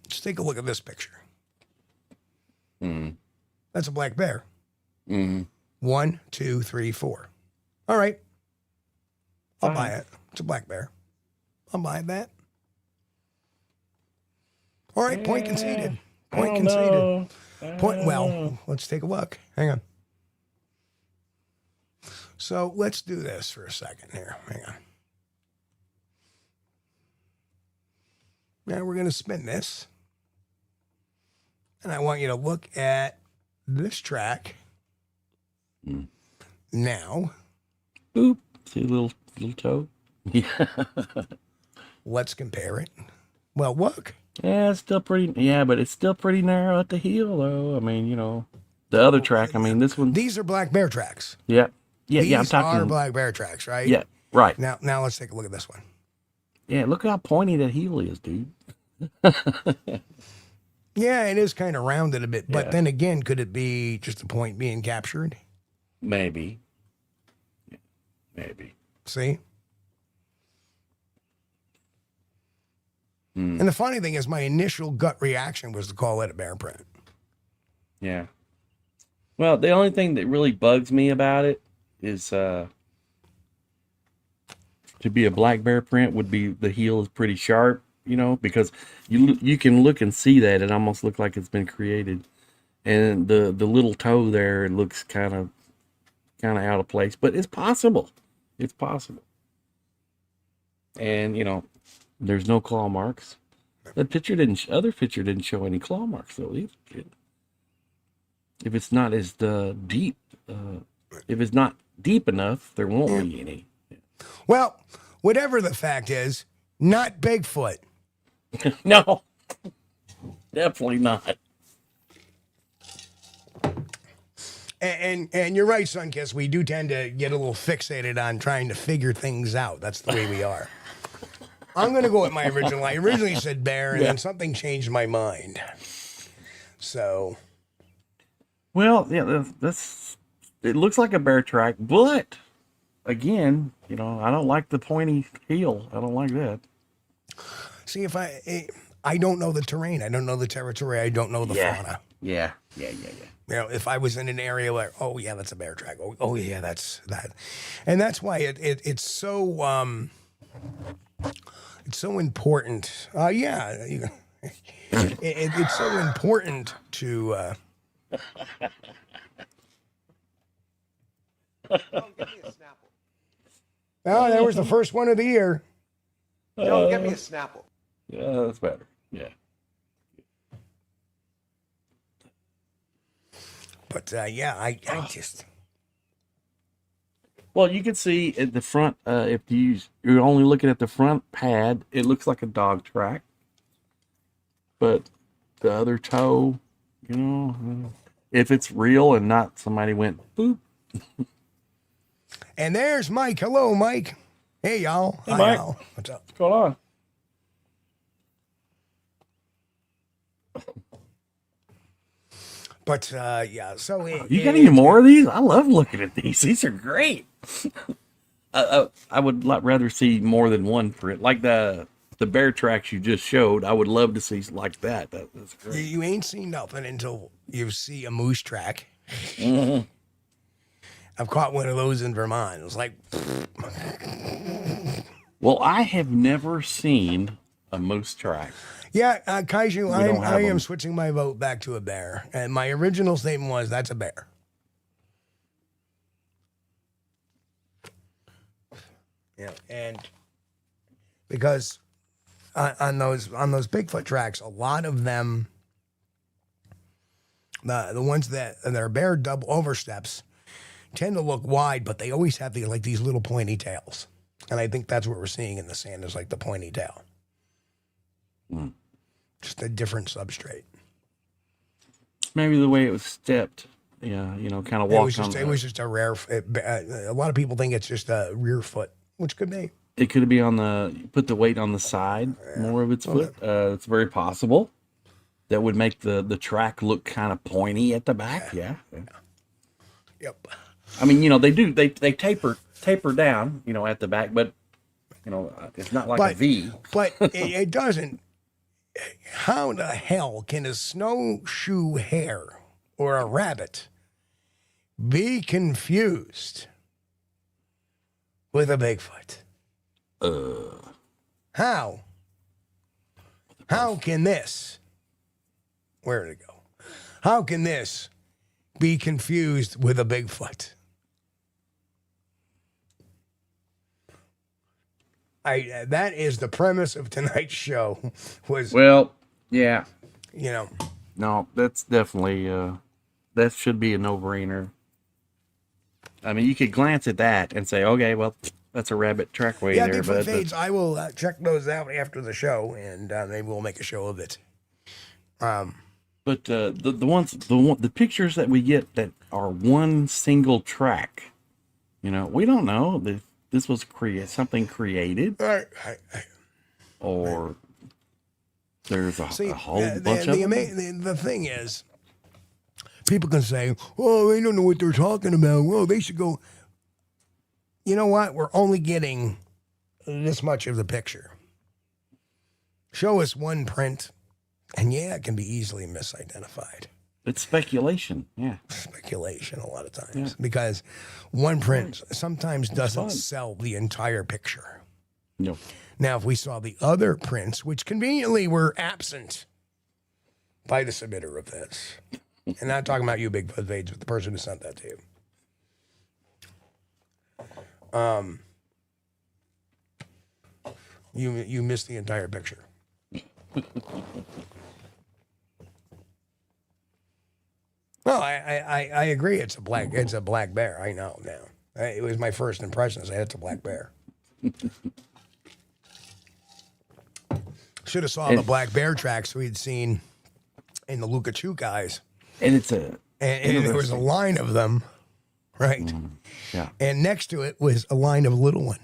Let's take a look at this picture. That's a black bear. 1, 2, 3, 4. All right. I'll buy it. It's a black bear. I'll buy that. All right. Point conceded. Point conceded. Point. Well, let's take a look. Hang on. So let's do this for a second here. Hang on. Now we're going to spin this. And I want you to look at this track. Now. Boop. See a little toe? Yeah. Let's compare it. Well, look. Yeah, it's still pretty. Yeah, but it's still pretty narrow at the heel, though. I mean, you know, the other track. I mean, this one. These are black bear tracks. Yeah. Yeah, These yeah. I'm talking. are black bear tracks, right? Yeah. Right. Now let's take a look at this one. Yeah. Look how pointy that heel is, dude. Yeah, it is kind of rounded a bit, but then again, could it be just the point being captured? Maybe. Yeah, maybe. See? And the funny thing is, my initial gut reaction was to call it a bear print. Yeah. Well, the only thing that really bugs me about it is to be a black bear print would be the heel is pretty sharp. You know, because you can look and see that it almost looks like it's been created, and the little toe there, it looks kind of out of place, but it's possible. It's possible. And you know, there's no claw marks. The other picture didn't show any claw marks though either. If it's not as deep, if it's not deep enough, there won't be any. Well, whatever the fact is, not Bigfoot. No, definitely not. And you're right, Sunkiss. We do tend to get a little fixated on trying to figure things out. That's the way we are. I'm going to go with my original. I originally said bear, and then something changed my mind. So. Well, yeah, it looks like a bear track, but again, you know, I don't like the pointy heel. I don't like that. See, if I don't know the terrain, I don't know the territory, I don't know the fauna. Yeah. You know, if I was in an area where, oh yeah, that's a bear track. Oh yeah, that's that, and that's why it's so important. It's so important to. Give me a Snapple. Oh, that was the first one of the year. Don't get me a Snapple. Yeah, that's better. Yeah. But I just. Well, you can see at the front, if you're only looking at the front pad, it looks like a dog track. But the other toe, you know, if it's real and not somebody went boop. And there's Mike. Hello, Mike. Hey, y'all. Hey, Mike. Y'all. What's up? What's going on? But so you got any more of these? I love looking at these. These are great. I would rather see more than one print, like the bear tracks you just showed. I would love to see like that. That's great. You ain't seen nothing until you see a moose track. Mm-hmm. I've caught one of those in Vermont. It was like, well, I have never seen A moose track. Yeah, Kaiju, don't have I am them. switching my vote back to a bear. And my original statement was, that's a bear. Yeah, and because on those Bigfoot tracks, a lot of them, the ones that are bear double oversteps, tend to look wide, but they always have these little pointy tails, and I think that's what we're seeing in the sand is like the pointy tail, just a different substrate. Maybe the way it was stepped. Yeah, kind of walked on. It was just a rare. A lot of people think it's just a rear foot, which could be. It could be put the weight on the side more of its foot. It's very possible. That would make the track look kind of pointy at the back. Yeah. Yep. I mean, they taper down, at the back, but it's not like a V. But it doesn't. How the hell can a snowshoe hare or a rabbit be confused with a Bigfoot? How? How can this? Where did it go? How can this be confused with a Bigfoot? That is the premise of tonight's show. Yeah. You know. No, that's definitely that should be a no-brainer. I mean, you could glance at that and say, okay, well, that's a rabbit trackway there. Bigfoot fades. I will check those out after the show, and maybe we'll make a show of it. But the pictures that we get that are one single track, we don't know if this was something created, or there's a whole bunch of them. The thing is, people can say, "Oh, they don't know what they're talking about." Well, they should go. You know what? We're only getting this much of the picture. Show us one print. And yeah, it can be easily misidentified. It's speculation, yeah. Speculation a lot of times. Because one print sometimes doesn't sell the entire picture. No. Now, if we saw the other prints, which conveniently were absent by the submitter of this, and not talking about you, Bigfoot Vades, but the person who sent that to you. You missed the entire picture. No, I agree. It's a black bear. I know now. It was my first impression. I said it's a black bear. Should have saw the black bear tracks we'd seen in the Lukachu guys. And and there was a line of them, right? Yeah. And next to it was a line of little one.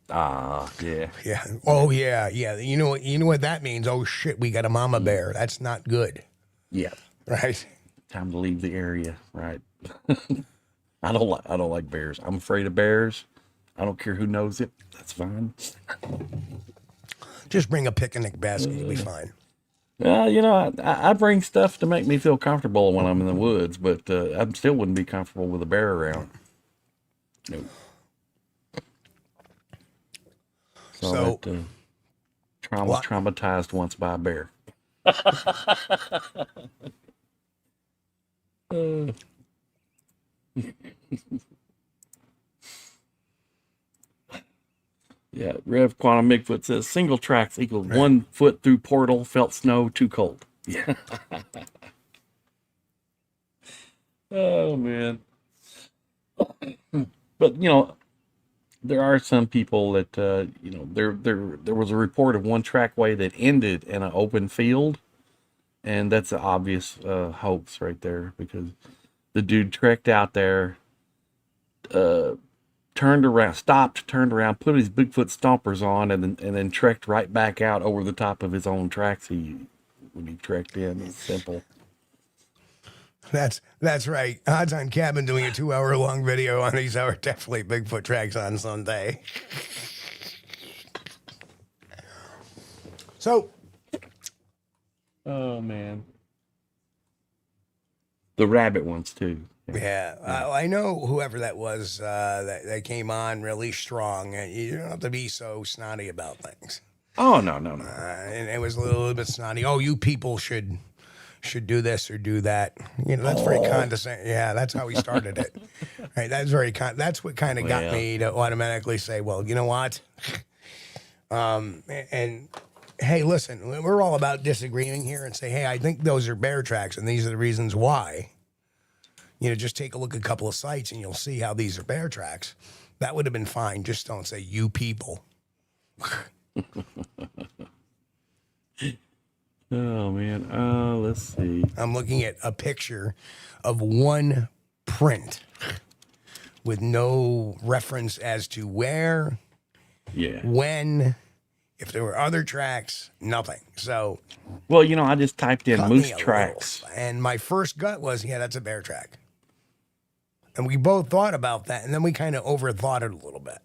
Yeah. Yeah. Oh yeah. You know what that means? Oh shit, we got a mama bear. That's not good. Yeah. Right. Time to leave the area, right? I don't like bears. I'm afraid of bears. I don't care who knows it. That's fine. Just bring a picnic basket, you'll be fine. I bring stuff to make me feel comfortable when I'm in the woods, but I still wouldn't be comfortable with a bear around. No. So traumatized once by a bear. Yeah, Rev Quantum Bigfoot says single tracks equals 1 foot through portal, felt snow, too cold. Yeah. Oh man. But there are some people that there was a report of one trackway that ended in an open field, and that's an obvious hoax right there, because the dude trekked out there, turned around, put his Bigfoot stompers on, and then trekked right back out over the top of his own tracks when he trekked in. It's simple. That's right. Odds on Cabin doing a 2-hour-long video on these are definitely Bigfoot tracks on Sunday. So. Oh, man. The rabbit ones, too. Yeah. I know whoever that was that came on really strong. You don't have to be so snotty about things. Oh, no. And it was a little bit snotty. Oh, you people should do this or do that. You know, that's very condescending. Yeah, that's how he started it. Right, that's very that's what kind of got me to automatically say, well, you know what? And hey, listen, we're all about disagreeing here and say, hey, I think those are bear tracks and these are the reasons why. You know, just take a look at a couple of sites and you'll see how these are bear tracks. That would have been fine. Just don't say you people. Oh, man. Let's see. I'm looking at a picture of one print with no reference as to where, when, if there were other tracks, nothing. So, well, you know, I just typed in moose tracks. And my first gut was, yeah, that's a bear track. And we both thought about that, and then we kind of overthought it a little bit.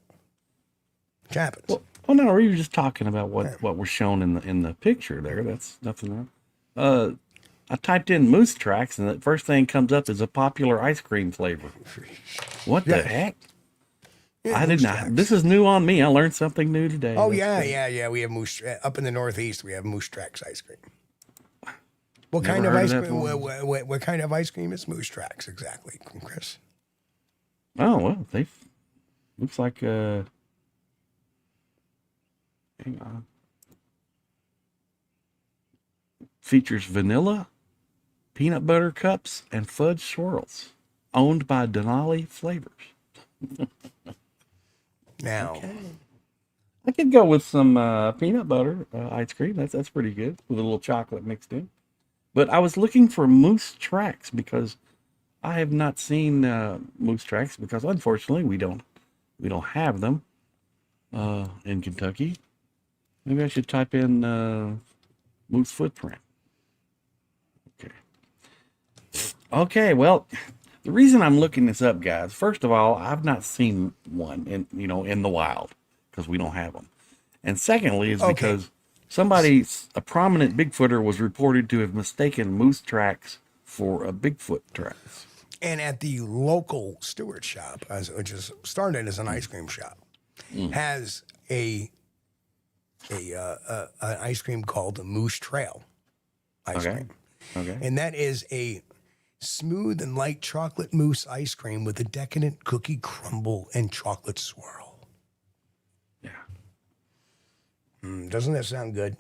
Which happens. Well, no, we were just talking about what was shown in the picture there. That's nothing wrong. I typed in moose tracks, and the first thing comes up is a popular ice cream flavor. What the heck? Yeah, I did not. Tracks. This is new on me. I learned something new today. Oh, yeah. We have moose up in the Northeast. We have moose tracks ice cream. What kind of ice cream? What kind of ice cream is moose tracks exactly, Chris? Oh well, they looks like hang on. Features vanilla, peanut butter cups, and fudge swirls. Owned by Denali Flavors. Now, I could go with some peanut butter ice cream. That's pretty good with a little chocolate mixed in. But I was looking for moose tracks because I have not seen moose tracks because unfortunately we don't have them in Kentucky. Maybe I should type in moose footprint. Okay. Well, the reason I'm looking this up, guys, first of all, I've not seen one in the wild because we don't have them. And secondly is because a prominent Bigfooter was reported to have mistaken moose tracks for a Bigfoot tracks. And at the local Stewart shop, which is started as an ice cream shop, has an ice cream called the Moose Trail ice cream. Okay. And that is a smooth and light chocolate mousse ice cream with a decadent cookie crumble and chocolate swirl. Yeah. Doesn't that sound good?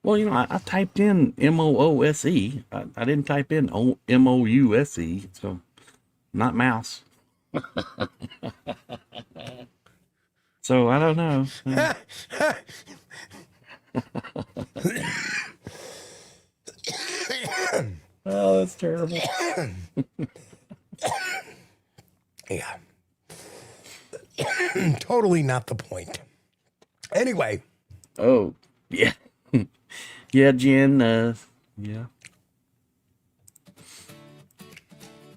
Well, I typed in M-O-O-S-E. I didn't type in M-O-U-S-E, so not mouse. So I don't know. Oh, that's terrible. Yeah. Totally not the point. Anyway. Oh, yeah. Yeah, Jen, yeah.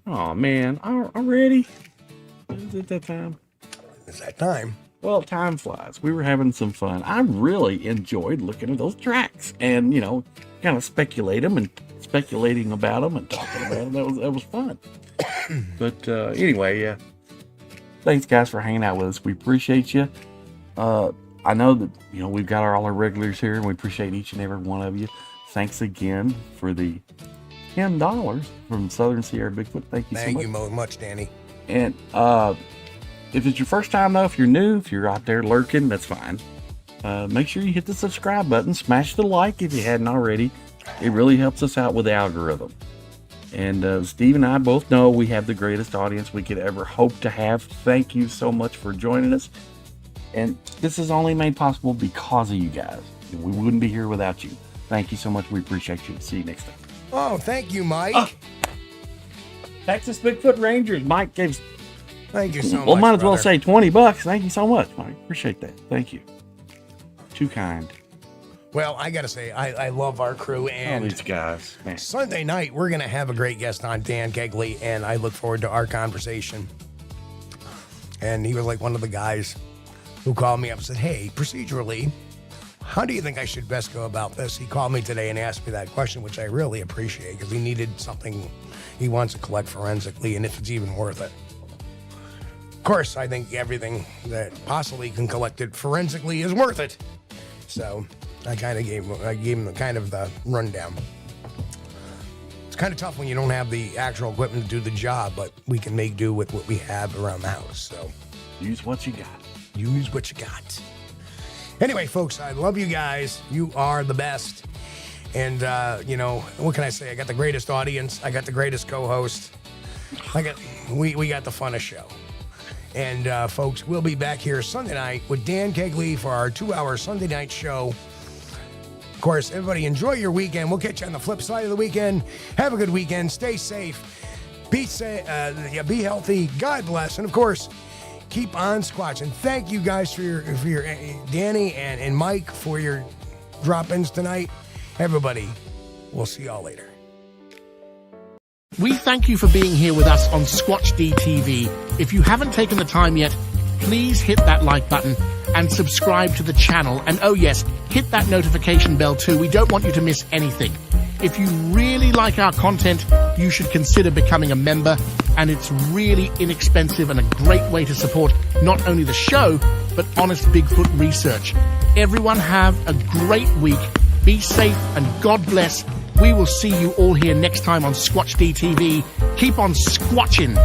Oh, man, already? Is it that time? It's that time. Well, time flies. We were having some fun. I really enjoyed looking at those tracks and, kind of speculating about them and talking about them. That was fun. But anyway, yeah. Thanks, guys, for hanging out with us. We appreciate you. I know that, we've got all our regulars here, and we appreciate each and every one of you. Thanks again for the $10 from Southern Sierra Bigfoot. Thank you so much. Thank you much, Danny. And if it's your first time, though, if you're new, if you're out there lurking, that's fine. Make sure you hit the subscribe button. Smash the like if you hadn't already. It really helps us out with the algorithm. And Steve and I both know we have the greatest audience we could ever hope to have. Thank you so much for joining us. And this is only made possible because of you guys. We wouldn't be here without you. Thank you so much. We appreciate you. See you next time. Oh, thank you, Mike. Texas Bigfoot Rangers. Mike gave. Thank you so much. Well, might as well say $20. Thank you so much, Mike. Appreciate that. Thank you. Too kind. Well, I got to say, I love our crew. And all these guys. Man. Sunday night, we're going to have a great guest on, Dan Kegley, and I look forward to our conversation. And he was like one of the guys who called me up and said, hey, procedurally, how do you think I should best go about this? He called me today and asked me that question, which I really appreciate because he needed something he wants to collect forensically and if it's even worth it. Of course, I think everything that possibly can collect it forensically is worth it. So I gave him the rundown. It's kind of tough when you don't have the actual equipment to do the job, but we can make do with what we have around the house. So use what you got. Use what you got. Anyway, folks, I love you guys. You are the best. And, what can I say? I got the greatest audience. I got the greatest co-host. We got the funnest show. And, folks, we'll be back here Sunday night with Dan Kegley for our 2-hour Sunday night show. Of course, everybody enjoy your weekend. We'll catch you on the flip side of the weekend. Have a good weekend. Stay safe. Be healthy. God bless. And, of course, keep on squatching. Thank you guys for your Danny and Mike for your drop-ins tonight. Everybody, we'll see y'all later. We thank you for being here with us on Squatch-D TV. If you haven't taken the time yet, please hit that like button and subscribe to the channel. And oh yes, hit that notification bell too. We don't want you to miss anything. If you really like our content, you should consider becoming a member. And it's really inexpensive and a great way to support not only the show, but honest Bigfoot research. Everyone have a great week. Be safe and God bless. We will see you all here next time on Squatch-D TV. Keep on squatching.